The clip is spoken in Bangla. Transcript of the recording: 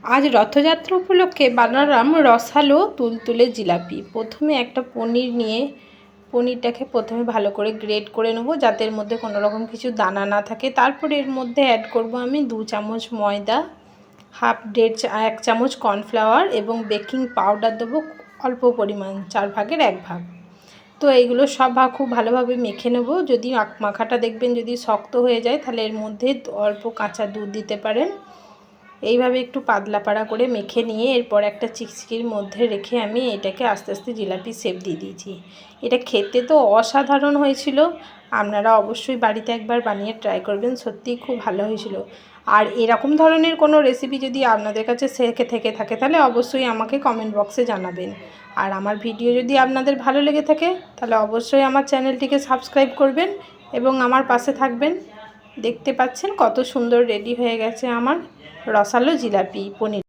আজ রথযাত্রা উপলক্ষে বানালাম রসালো তুলতুলে জিলাপি। প্রথমে একটা পনির নিয়ে পনিরটাকে প্রথমে ভালো করে গ্রেট করে নেব, যাতে এর মধ্যে কোনো রকম কিছু দানা না থাকে। তারপরে এর মধ্যে অ্যাড করব আমি 2 চামচ ময়দা, এক চামচ কর্নফ্লাওয়ার এবং বেকিং পাউডার দেবো অল্প পরিমাণ, 4 ভাগের 1 ভাগ। তো এইগুলো সব খুব ভালোভাবে মেখে নেব। যদি মাখাটা দেখবেন যদি শক্ত হয়ে যায়, তাহলে এর মধ্যে অল্প কাঁচা দুধ দিতে পারেন। এইভাবে একটু পাতলা পাড়া করে মেখে নিয়ে এরপর একটা চিকচিকির মধ্যে রেখে আমি এটাকে আস্তে আস্তে জিলাপি শেপ দিয়ে দিয়েছি। এটা খেতে তো অসাধারণ হয়েছিল। আপনারা অবশ্যই বাড়িতে একবার বানিয়ে ট্রাই করবেন, সত্যিই খুব ভালো হয়েছিল। আর এরকম ধরনের কোনো রেসিপি যদি আপনাদের কাছে শেখে থেকে থাকে, তাহলে অবশ্যই আমাকে কমেন্ট বক্সে জানাবেন। আর আমার ভিডিও যদি আপনাদের ভালো লেগে থাকে, তাহলে অবশ্যই আমার চ্যানেলটিকে সাবস্ক্রাইব করবেন এবং আমার পাশে থাকবেন। দেখতে পাচ্ছেন কত সুন্দর রেডি হয়ে গেছে আমার রসালো জিলাপি পনির।